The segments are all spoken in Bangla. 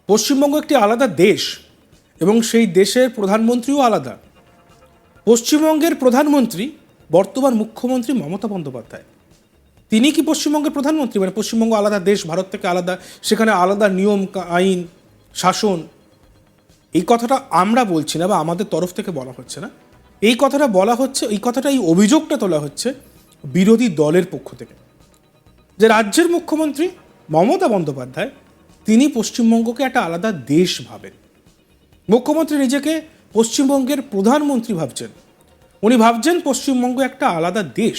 পশ্চিমবঙ্গ একটি আলাদা দেশ এবং সেই দেশের প্রধানমন্ত্রীও আলাদা। পশ্চিমবঙ্গের প্রধানমন্ত্রী বর্তমান মুখ্যমন্ত্রী মমতা বন্দ্যোপাধ্যায়। তিনি কি পশ্চিমবঙ্গের প্রধানমন্ত্রী? মানে পশ্চিমবঙ্গ আলাদা দেশ, ভারত থেকে আলাদা, সেখানে আলাদা নিয়ম আইন শাসন। এই কথাটা আমরা বলছি না বা আমাদের তরফ থেকে বলা হচ্ছে না, এই কথাটা বলা হচ্ছে, এই অভিযোগটা তোলা হচ্ছে বিরোধী দলের পক্ষ থেকে, যে রাজ্যের মুখ্যমন্ত্রী মমতা বন্দ্যোপাধ্যায় তিনি পশ্চিমবঙ্গকে একটা আলাদা দেশ ভাবেন। মুখ্যমন্ত্রী নিজেকে পশ্চিমবঙ্গের প্রধানমন্ত্রী ভাবছেন, উনি ভাবছেন পশ্চিমবঙ্গ একটা আলাদা দেশ।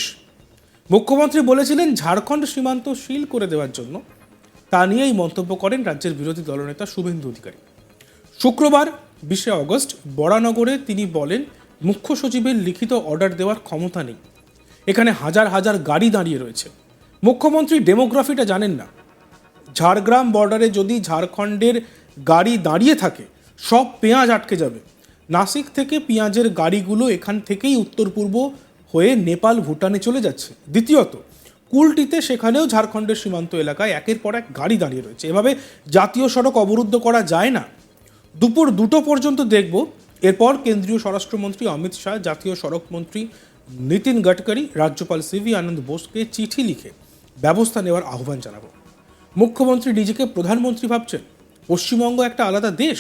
মুখ্যমন্ত্রী বলেছিলেন ঝাড়খণ্ড সীমান্ত সিল করে দেওয়ার জন্য, তা নিয়েই মন্তব্য করেন রাজ্যের বিরোধী দলনেতা শুভেন্দু অধিকারী। শুক্রবার 20 অগস্ট বরানগরে তিনি বলেন মুখ্য সচিবের লিখিত অর্ডার দেওয়ার ক্ষমতা নেই, এখানে হাজার হাজার গাড়ি দাঁড়িয়ে রয়েছে। মুখ্যমন্ত্রী ডেমোগ্রাফিটা জানেন না। ঝাড়গ্রাম বর্ডারে যদি ঝাড়খণ্ডের গাড়ি দাঁড়িয়ে থাকে, সব পেঁয়াজ আটকে যাবে। নাসিক থেকে পেঁয়াজের গাড়িগুলো এখান থেকেই উত্তর পূর্ব হয়ে নেপাল ভুটানে চলে যাচ্ছে। দ্বিতীয়ত, কুলটিতে সেখানেও ঝাড়খণ্ডের সীমান্ত এলাকায় একের পর এক গাড়ি দাঁড়িয়ে রয়েছে। এভাবে জাতীয় সড়ক অবরুদ্ধ করা যায় না। দুপুর 2টো পর্যন্ত দেখব, এরপর কেন্দ্রীয় স্বরাষ্ট্রমন্ত্রী অমিত শাহ, জাতীয় সড়ক মন্ত্রী নীতিন গডকরি, রাজ্যপাল সিভি আনন্দ বোসকে চিঠি লিখে ব্যবস্থা নেওয়ার আহ্বান জানাবো। মুখ্যমন্ত্রী নিজেকে প্রধানমন্ত্রী ভাবছেন, পশ্চিমবঙ্গ একটা আলাদা দেশ।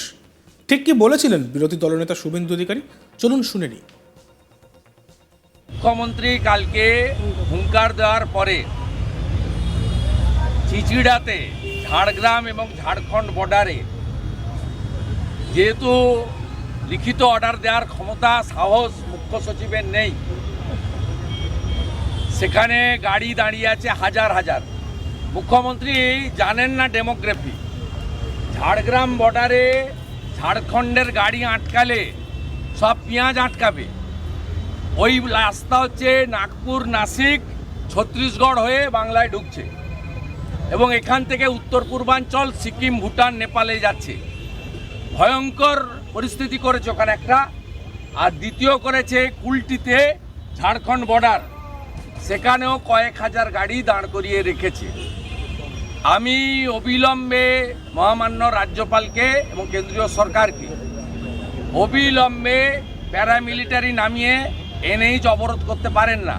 ঠিক কি বলেছিলেন বিরোধী দলনেতা শুভেন্দু অধিকারী? চলুন শুনে নিই। মুখ্যমন্ত্রী কালকে হুঙ্কার দেওয়ার পরে চিচিড়াতে ঝাড়গ্রাম এবং ঝাড়খণ্ড বর্ডারে যেহেতু লিখিত অর্ডার দেওয়ার ক্ষমতা সাহস মুখ্য সচিবের নেই, সেখানে গাড়ি দাঁড়িয়ে আছে হাজার হাজার। মুখ্যমন্ত্রী জানেন না ডেমোগ্রাফি। ঝাড়গ্রাম বর্ডারে ঝাড়খণ্ডের গাড়ি আটকালে সব পেঁয়াজ আটকাবে। ওই রাস্তা হচ্ছে নাগপুর, নাসিক, ছত্তিশগড় হয়ে বাংলায় ঢুকছে এবং এখান থেকে উত্তর পূর্বাঞ্চল, সিকিম, ভুটান, নেপালে যাচ্ছে। ভয়ঙ্কর পরিস্থিতি করেছে ওখানে একটা। আর দ্বিতীয় করেছে কুলটিতে ঝাড়খণ্ড বর্ডার, সেখানেও কয়েক হাজার গাড়ি দাঁড় করিয়ে রেখেছে। আমি অবিলম্বে মহামান্য রাজ্যপালকে এবং কেন্দ্রীয় সরকারকে অবিলম্বে প্যারামিলিটারি নামিয়ে এনএইচ অবরোধ করতে পারেন না।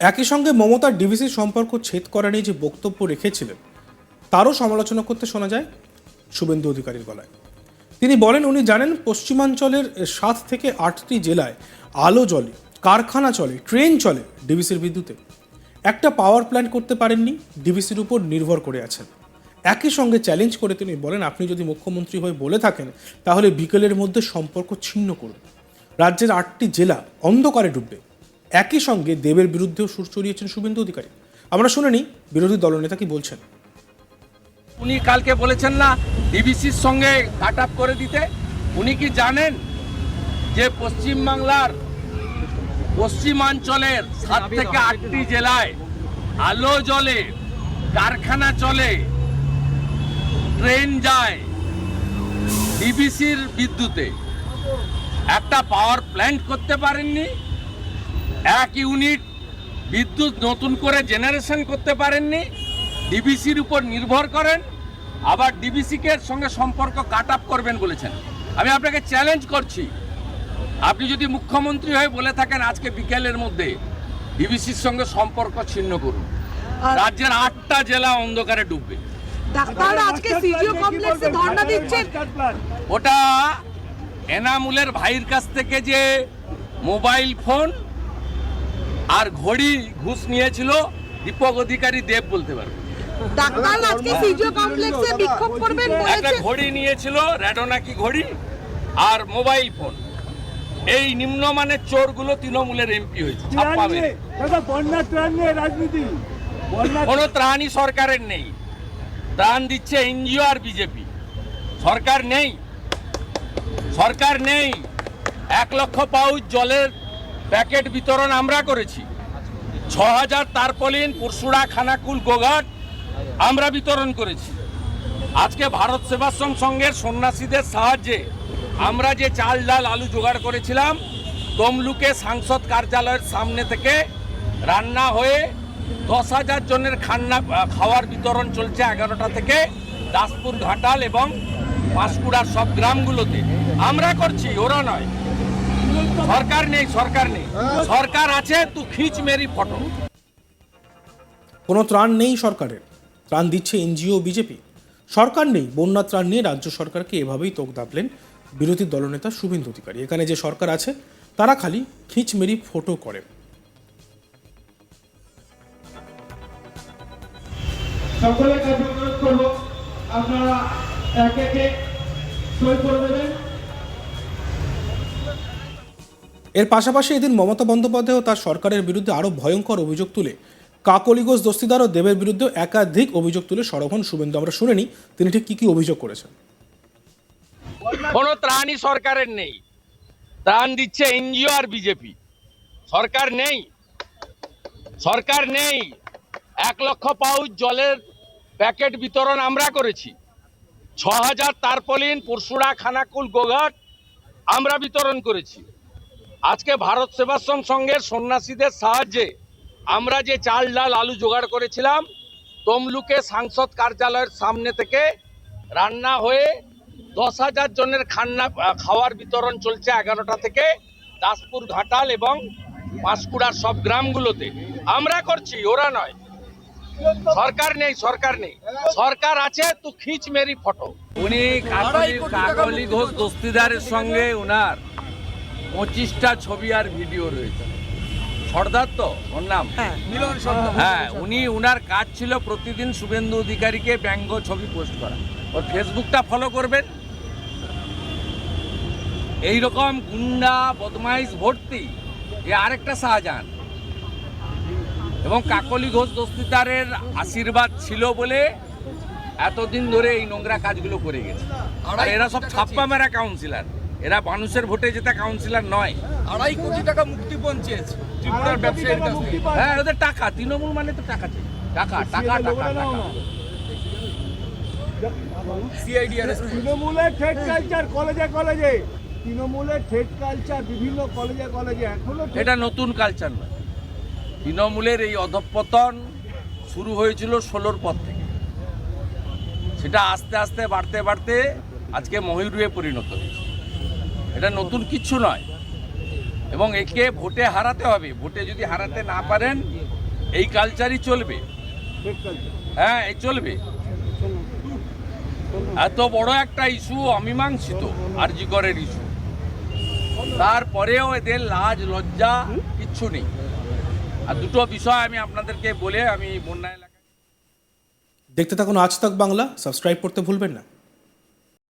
একই সঙ্গে মমতার ডিভিসির সম্পর্ক ছেদ করা নিয়ে যে বক্তব্য রেখেছিলেন, তারও সমালোচনা করতে শোনা যায় শুভেন্দু অধিকারীর গলায়। তিনি বলেন উনি জানেন পশ্চিমাঞ্চলের 7 থেকে 8টি জেলায় আলো জ্বলে, কারখানা চলে, ট্রেন চলে ডিভিসির বিদ্যুতে। একটা পাওয়ার প্ল্যান্ট করতে পারেননি, ডিভিসির উপর নির্ভর করে আছেন। একই সঙ্গে চ্যালেঞ্জ করে তিনি বলেন আপনি যদি মুখ্যমন্ত্রী হয়ে বলে থাকেন, তাহলে বিকেলের মধ্যে সম্পর্ক ছিন্ন করুন। রাজ্যের 8টি জেলা অন্ধকারে ডুববে। একই সঙ্গে দেবের বিরুদ্ধেও সুর চড়িয়েছেন শুভেন্দু অধিকারী। আমরা শুনে নিই বিরোধী দলনেতা কি বলছেন। উনি কালকে বলেছেন না ডিভিসির সঙ্গে কাট আপ করে দিতে। উনি কি জানেন যে পশ্চিমবাংলার পশ্চিমাঞ্চলের 7 থেকে 8টি জেলায় আলো জ্বলে, কারখানা চলে, ট্রেন যায় ডিভিসির বিদ্যুতে? একটা পাওয়ার প্ল্যান্ট করতে পারেননি, 1 ইউনিট বিদ্যুৎ নতুন করে জেনারেশন করতে পারেননি, ডিভিসির উপর নির্ভর করেন, আবার ডিভিসিকে সঙ্গে সম্পর্ক কাট আপ করবেন বলেছেন। আমি আপনাকে চ্যালেঞ্জ করছি, আপনি যদি মুখ্যমন্ত্রী হয়ে বলে থাকেন আজকে বিকেলের মধ্যে ডিভিসির সঙ্গে সম্পর্ক ছিন্ন করুন, রাজ্যের 8টা জেলা অন্ধকারে ডুববে। ওটা এনামুলের ভাইয়ের কাছ থেকে যে মোবাইল ফোন আর ঘড়ি ঘুষ নিয়েছিল দীপক অধিকারী দেব বলতে পারবে। একটা ঘড়ি নিয়েছিল, রেডোনাকি ঘড়ি আর মোবাইল ফোন। এই নিম্নমানের চোরগুলো তৃণমূলের এমপি হয়েছে। কোনো ত্রাণই সরকারের নেই, ত্রাণ দিচ্ছে এনজিও আর বিজেপি। সরকার নেই, সরকার নেই। 1 লক্ষ পাউচ জলের প্যাকেট বিতরণ আমরা করেছি। 6000 তারপলিন পুরসুড়া, খানাকুল, গোঘাট আমরা বিতরণ করেছি। আজকে ভারত সেবাশ্রম সংঘের সন্ন্যাসীদের সাহায্যে আমরা যে চাল, ডাল, আলু জোগাড় করেছিলাম, তমলুকে সাংসদ কার্যালয়ের সামনে থেকে রান্না হয়ে 10,000 জনের খাওয়ার বিতরণ চলছে 11টা থেকে। দাসপুর ঘাটাল এবং পাঁশকুড়ার সব গ্রামগুলোতে। আমরা করছি, ওরা নয়। সরকার নেই, সরকার নেই। সরকার আছে, তুই খিচ মেরি ফটো। কোনো ত্রাণ নেই সরকারের, ত্রাণ দিচ্ছে এনজিও বিজেপি। সরকার নেই, বন্যা ত্রাণ নিয়ে রাজ্য সরকারকে এভাবেই তোক দাপলেন বিরোধী দলনেতা শুভেন্দু অধিকারী। এখানে যে সরকার আছে তারা খালি খিঁচমেরি ফটো করে। সকলের কাছে অনুরোধ করবো আপনারা এক একে সই করে দেবেন। এর পাশাপাশি এদিন মমতা বন্দ্যোপাধ্যায় ও তার সরকারের বিরুদ্ধে আরও ভয়ঙ্কর অভিযোগ তুলে কাকলিঘোষ দস্তিদার ও দেবের বিরুদ্ধে একাধিক অভিযোগ তুলে সরব হন শুভেন্দু। আমরা শুনে নিই তিনি ঠিক কী কী অভিযোগ করেছেন। কোনো ত্রাণই সরকারের নেই, ত্রাণ দিচ্ছে এনজিও আর বিজেপি। সরকার নেই, সরকার নেই। 1 লক্ষ পাউচ জলের প্যাকেট বিতরণ আমরা করেছি। 6000 তারপলিন পরশুরা, খানাকুল, গোঘাট আমরা বিতরণ করেছি। আজকে ভারত সেবাশ্রম সংঘের সন্ন্যাসীদের সাহায্যে আমরা যে চাল ডাল আলু জোগাড় করেছিলাম, তমলুকে সাংসদ কার্যালয়ের সামনে থেকে রান্না হয়ে 10,000 জনের খাওয়ার বিতরণ চলছে 11টা থেকে দাসপুর ঘাটাল এবং পাঁশকুড়ার সব গ্রামগুলোতে। আমরা করছি, ওরা নয়। সরকার নেই, সরকার নেই। সরকার আছে, তুই খিচ মেরি ফটো। উনি কাকলিঘোষ দস্তিদারের সঙ্গে উনার 25টা ছবি আর ভিডিও রয়েছে। সর্দার তো ওর নাম, মিলন সর্দার। হ্যাঁ, উনার কাজ ছিল প্রতিদিন শুভেন্দু অধিকারীকে ব্যঙ্গ ছবি পোস্ট করা। ওর ফেসবুকটা ফলো করবেন। এইরকম গুন্ডা বদমাইশ ভর্তি এ আরেকটা শাহজাহান। এবং কাকলিঘোষ দস্তিদারের আশীর্বাদ ছিল বলে এতদিন ধরে এই নোংরা কাজগুলো করে গেছে। আর এরা সব ছাপ্পা মেরা কাউন্সিলর, এরা মানুষের ভোটে জেতা কাউন্সিলর নয়। 2.5 কোটি টাকা মুক্তিপণ চেয়েছে ত্রিপুরার ব্যবসায়ীর কাছ থেকে। হ্যাঁ, ওদের টাকা, তৃণমূল মানে তো টাকা চাই, টাকা টাকা টাকা টাকা। সিআইডিআরএস তৃণমূলের ঠেট কালচার কলেজে কলেজে, তৃণমূলের ঠেট কালচার বিভিন্ন কলেজে কলেজে এখনো এটা নতুন কালচার নয়। তৃণমূলের এই অধঃপতন শুরু হয়েছিল 16র পর থেকে। সেটা আস্তে আস্তে বাড়তে বাড়তে আজকে ময়ূরে পরিণত হয়েছে। এটা নতুন কিচ্ছু নয়। এবং একে ভোটে হারাতে হবে। ভোটে যদি হারাতে না পারেন এই কালচারই চলবে। হ্যাঁ, এই চলবে। এত বড় একটা ইস্যু অমীমাংসিত, আরজি করের ইস্যু, তারপরেও এদের লাজ লজ্জা কিচ্ছু নেই। আর দুটো বিষয় আমি আপনাদেরকে বলে আমি বন্যা এলাকায়। দেখতে থাকুন আজ তাক বাংলা, সাবস্ক্রাইব করতে ভুলবেন না।